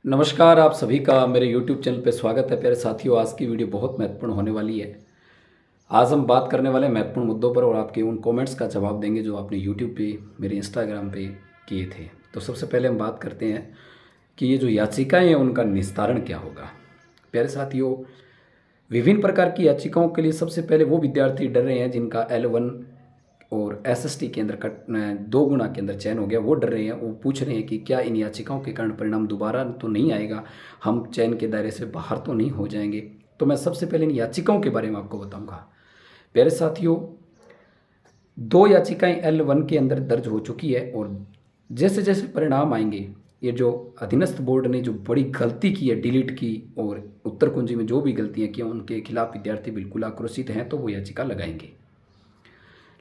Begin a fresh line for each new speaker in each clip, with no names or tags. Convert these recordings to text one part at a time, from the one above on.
नमस्कार, आप सभी का मेरे YouTube चैनल पे स्वागत है। प्यारे साथियों, आज की वीडियो बहुत महत्वपूर्ण होने वाली है। आज हम बात करने वाले महत्वपूर्ण मुद्दों पर और आपके उन कमेंट्स का जवाब देंगे जो आपने YouTube पे, मेरे Instagram पे किए थे। तो सबसे पहले हम बात करते हैं कि ये जो याचिकाएं हैं उनका निस्तारण क्या होगा। प्यारे साथियों, विभिन्न प्रकार की याचिकाओं के लिए सबसे पहले वो विद्यार्थी डर रहे हैं जिनका L1 और SST के अंदर 2 गुना के अंदर चयन हो गया, वो डर रहे हैं। वो पूछ रहे हैं कि क्या इन याचिकाओं के कारण परिणाम दोबारा तो नहीं आएगा, हम चयन के दायरे से बाहर तो नहीं हो जाएंगे। तो मैं सबसे पहले इन याचिकाओं के बारे में आपको बताऊंगा। प्यारे साथियों, 2 याचिकाएं L1 के अंदर दर्ज हो चुकी है और जैसे जैसे परिणाम आएंगे, ये जो अधीनस्थ बोर्ड ने जो बड़ी गलती की है, डिलीट की और उत्तर कुंजी में जो भी गलतियां की उनके खिलाफ विद्यार्थी बिल्कुल आक्रोशित हैं, तो वो याचिका लगाएंगे।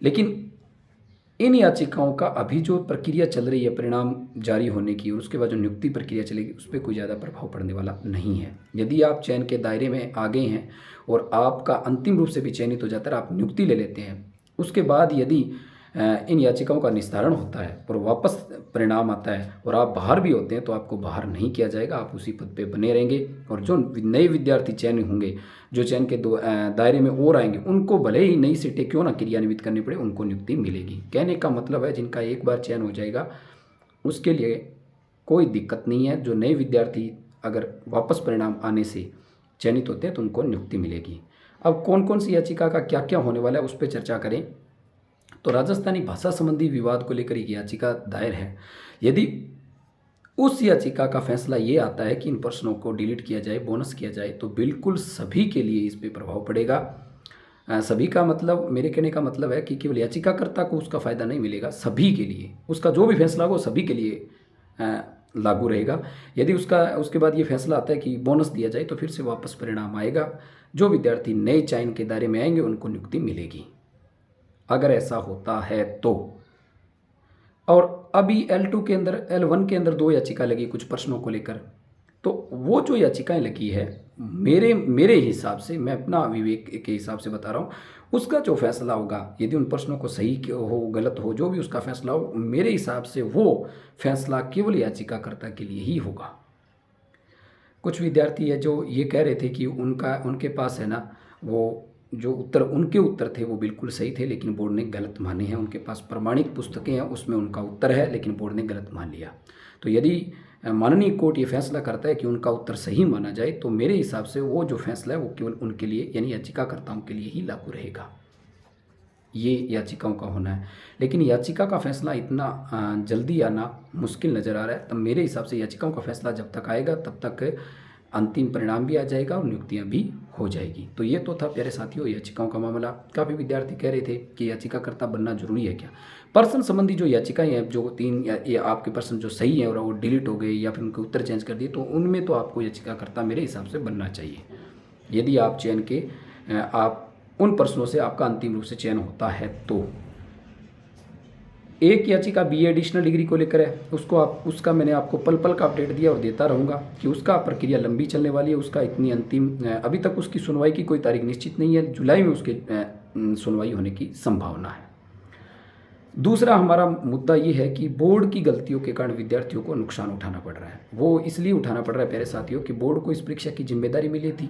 लेकिन इन याचिकाओं का अभी जो प्रक्रिया चल रही है परिणाम जारी होने की और उसके बाद जो नियुक्ति प्रक्रिया चलेगी, उस पर कोई ज़्यादा प्रभाव पड़ने वाला नहीं है। यदि आप चयन के दायरे में आ गए हैं और आपका अंतिम रूप से भी चयनित हो जाता है, आप नियुक्ति ले लेते हैं, उसके बाद यदि इन याचिकाओं का निस्तारण होता है और वापस परिणाम आता है और आप बाहर भी होते हैं, तो आपको बाहर नहीं किया जाएगा, आप उसी पद पे बने रहेंगे। और जो नए विद्यार्थी चयन होंगे, जो चयन के दायरे में और आएंगे, उनको भले ही नई सीटें क्यों ना क्रियान्वित करनी पड़े, उनको नियुक्ति मिलेगी। कहने का मतलब है, जिनका एक बार चयन हो जाएगा उसके लिए कोई दिक्कत नहीं है। जो नए विद्यार्थी अगर वापस परिणाम आने से चयनित होते हैं तो उनको नियुक्ति मिलेगी। अब कौन कौन सी याचिका का क्या क्या होने वाला है उस पर चर्चा करें। तो राजस्थानी भाषा संबंधी विवाद को लेकर एक याचिका दायर है। यदि उस याचिका का फैसला ये आता है कि इन प्रश्नों को डिलीट किया जाए, बोनस किया जाए, तो बिल्कुल सभी के लिए इस पे प्रभाव पड़ेगा। सभी का मतलब, मेरे कहने का मतलब है कि केवल याचिकाकर्ता को उसका फ़ायदा नहीं मिलेगा, सभी के लिए उसका जो भी फैसला हो सभी के लिए लागू रहेगा। यदि उसके बाद ये फैसला आता है कि बोनस दिया जाए, तो फिर से वापस परिणाम आएगा। जो विद्यार्थी नए चयन के दायरे में आएंगे उनको नियुक्ति मिलेगी, अगर ऐसा होता है तो। और अभी L2 के अंदर, L1 के अंदर 2 याचिका लगी कुछ प्रश्नों को लेकर। तो वो जो याचिकाएं लगी है, मेरे हिसाब से, मैं अपना विवेक के हिसाब से बता रहा हूँ, उसका जो फैसला होगा, यदि उन प्रश्नों को सही हो गलत हो, जो भी उसका फैसला हो, मेरे हिसाब से वो फैसला केवल याचिकाकर्ता के लिए ही होगा। कुछ विद्यार्थी है जो ये कह रहे थे कि उनके पास है ना, वो जो उनके उत्तर थे वो बिल्कुल सही थे, लेकिन बोर्ड ने गलत माने हैं। उनके पास प्रमाणित पुस्तकें हैं, उसमें उनका उत्तर है, लेकिन बोर्ड ने गलत मान लिया। तो यदि माननीय कोर्ट ये फैसला करता है कि उनका उत्तर सही माना जाए, तो मेरे हिसाब से वो जो फैसला है वो केवल उनके लिए, यानी याचिकाकर्ताओं के लिए ही लागू रहेगा। ये याचिकाओं का होना है। लेकिन याचिका का फैसला इतना जल्दी आना मुश्किल नज़र आ रहा है। तब मेरे हिसाब से याचिकाओं का फैसला जब तक आएगा तब तक अंतिम परिणाम भी आ जाएगा और नियुक्तियां भी हो जाएगी। तो ये तो था प्यारे साथियों याचिकाओं का मामला। काफ़ी विद्यार्थी कह रहे थे कि याचिकाकर्ता बनना जरूरी है क्या। प्रश्न संबंधी जो याचिकाएं हैं, जो 3 या आपके प्रश्न जो सही हैं और वो डिलीट हो गए या फिर उनके उत्तर चेंज कर दिए, तो उनमें तो आपको याचिकाकर्ता मेरे हिसाब से बनना चाहिए। यदि आप चयन के आप उन प्रश्नों से आपका अंतिम रूप से चयन होता है तो। एक याचिका BA एडिशनल डिग्री को लेकर है, उसका मैंने आपको पल पल का अपडेट दिया और देता रहूँगा कि उसका प्रक्रिया लंबी चलने वाली है। उसका इतनी अंतिम, अभी तक उसकी सुनवाई की कोई तारीख निश्चित नहीं है। जुलाई में उसके सुनवाई होने की संभावना है। दूसरा हमारा मुद्दा ये है कि बोर्ड की गलतियों के कारण विद्यार्थियों को नुकसान उठाना पड़ रहा है। वो इसलिए उठाना पड़ रहा है प्यारे साथियों कि बोर्ड को इस परीक्षा की जिम्मेदारी मिली थी,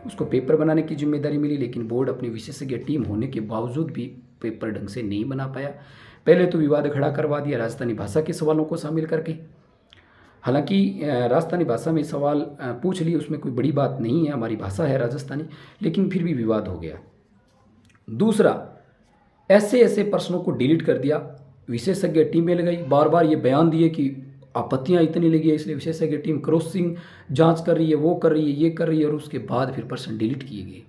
उसको पेपर बनाने की जिम्मेदारी मिली, लेकिन बोर्ड अपनी विशेषज्ञ टीम होने के बावजूद भी पेपर ढंग से नहीं बना पाया। पहले तो विवाद खड़ा करवा दिया राजस्थानी भाषा के सवालों को शामिल करके। हालांकि राजस्थानी भाषा में सवाल पूछ लिए, उसमें कोई बड़ी बात नहीं है, हमारी भाषा है राजस्थानी, लेकिन फिर भी विवाद हो गया। दूसरा, ऐसे ऐसे प्रश्नों को डिलीट कर दिया, विशेषज्ञ टीमें लगाई, बार बार ये बयान दिए कि आपत्तियां इतनी लगी है इसलिए विशेषज्ञ टीम क्रॉसिंग जांच कर रही है, वो कर रही है, ये कर रही है, और उसके बाद फिर प्रश्न डिलीट किए गए।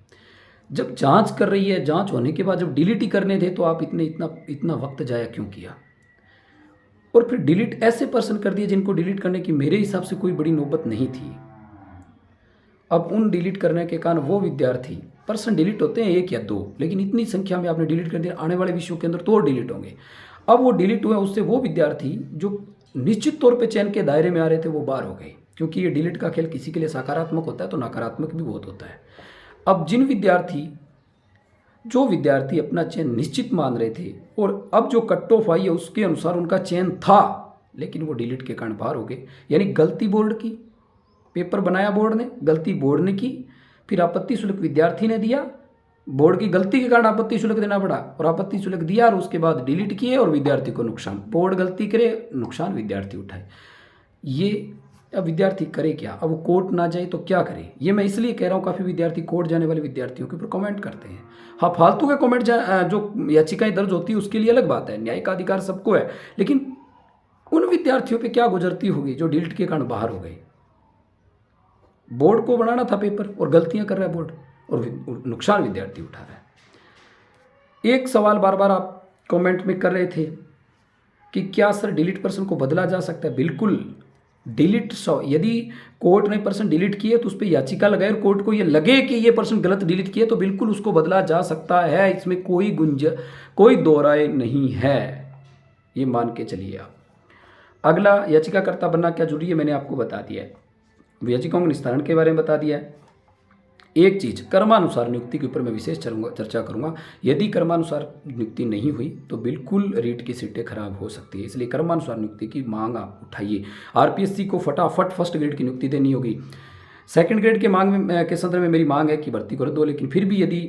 जब जांच कर रही है, जांच होने के बाद जब डिलीट ही करने थे, तो आप इतना वक्त जाया क्यों किया। और फिर डिलीट ऐसे प्रश्न कर दिए जिनको डिलीट करने की मेरे हिसाब से कोई बड़ी नौबत नहीं थी। अब उन डिलीट करने के कारण वो विद्यार्थी, प्रश्न डिलीट होते हैं 1 या 2, लेकिन इतनी संख्या में आपने डिलीट कर दिया, आने वाले विषयों के अंदर तो और डिलीट होंगे। अब वो डिलीट हुए, उससे वो विद्यार्थी जो निश्चित तौर पे चयन के दायरे में आ रहे थे वो बाहर हो गए, क्योंकि ये डिलीट का खेल किसी के लिए सकारात्मक होता है तो नकारात्मक भी बहुत होता है। अब जो विद्यार्थी अपना चयन निश्चित मान रहे थे और अब जो कट ऑफ आई है उसके अनुसार उनका चयन था, लेकिन वो डिलीट के कारण बाहर हो गए, यानी गलती बोर्ड की, पेपर बनाया बोर्ड ने, गलती बोर्ड ने की, फिर आपत्ति शुल्क विद्यार्थी ने दिया, बोर्ड की गलती के कारण आपत्ति शुल्क देना पड़ा और आपत्ति शुल्क दिया और उसके बाद डिलीट किए और विद्यार्थी को नुकसान। बोर्ड गलती करे, नुकसान विद्यार्थी उठाए। ये अब विद्यार्थी करे क्या? अब वो कोर्ट ना जाए तो क्या करे? ये मैं इसलिए कह रहा हूँ, काफ़ी विद्यार्थी कोर्ट जाने वाले विद्यार्थियों के ऊपर कमेंट करते हैं। हाँ, फालतू के कमेंट जो याचिकाएं दर्ज होती है उसके लिए अलग बात है, न्याय का अधिकार सबको है, लेकिन उन विद्यार्थियों पे क्या गुजरती होगी जो डिलीट के कारण बाहर हो गए। बोर्ड को बनाना था पेपर और गलतियां कर रहा है बोर्ड और नुकसान विद्यार्थी उठा रहा है। एक सवाल बार बार आप कमेंट में कर रहे थे कि क्या सर डिलीट पर्सन को बदला जा सकता है? बिल्कुल, डिलीट यदि कोर्ट ने पर्सन डिलीट किए तो उस पर याचिका लगाए और कोर्ट को ये लगे कि ये पर्सन गलत डिलीट किए तो बिल्कुल उसको बदला जा सकता है। इसमें कोई दो राय नहीं है, ये मान के चलिए आप। अगला, याचिकाकर्ता बनना क्या जरूरी है, मैंने आपको बता दिया है। याचिकाओं के निस्तारण के बारे में बता दिया है। एक चीज़, कर्मानुसार नियुक्ति के ऊपर मैं विशेष चर्चा करूंगा। यदि कर्मानुसार नियुक्ति नहीं हुई तो बिल्कुल रीट की सीटें खराब हो सकती है, इसलिए कर्मानुसार नियुक्ति की मांग आप उठाइए। आरपीएससी को फटाफट फर्स्ट ग्रेड की नियुक्ति देनी होगी। सेकंड ग्रेड के के संदर्भ में मेरी मांग है कि भर्ती को रद्द हो, लेकिन फिर भी यदि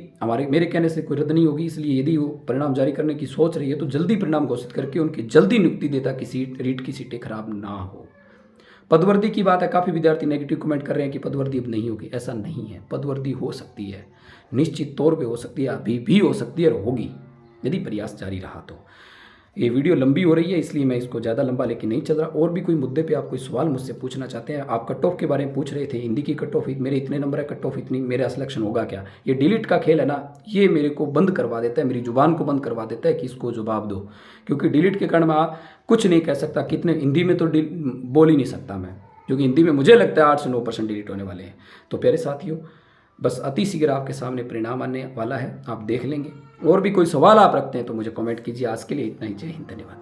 मेरे कहने से कोई रद्द नहीं होगी, इसलिए यदि वो परिणाम जारी करने की सोच रही है तो जल्दी परिणाम घोषित करके उनकी जल्दी नियुक्ति देता कि रीट की सीटें खराब ना हो। पदवर्दी की बात है, काफ़ी विद्यार्थी नेगेटिव कमेंट कर रहे हैं कि पदवर्दी अब नहीं होगी। ऐसा नहीं है, पदवर्दी हो सकती है, निश्चित तौर पे हो सकती है, अभी भी हो सकती है और होगी यदि प्रयास जारी रहा तो। ये वीडियो लंबी हो रही है इसलिए मैं इसको ज़्यादा लंबा लेके नहीं चल रहा। और भी कोई मुद्दे पे आप कोई सवाल मुझसे पूछना चाहते हैं, आप कट ऑफ के बारे में पूछ रहे थे, हिंदी की कट ऑफ मेरे इतने नंबर है, कट ऑफ इतनी, मेरा सिलेक्शन होगा क्या? ये डिलीट का खेल है ना, ये मेरे को बंद करवा देता है, मेरी जुबान को बंद करवा देता है कि इसको जवाब दो, क्योंकि डिलीट के कारण मैं कुछ नहीं कह सकता। कितने हिंदी में तो बोल ही नहीं सकता मैं, क्योंकि हिंदी में मुझे लगता है 8 से 9% डिलीट होने वाले हैं। तो प्यारे साथियों, बस अति शीघ्र आपके सामने परिणाम आने वाला है, आप देख लेंगे। और भी कोई सवाल आप रखते हैं तो मुझे कमेंट कीजिए। आज के लिए इतना ही, जय हिंद, धन्यवाद।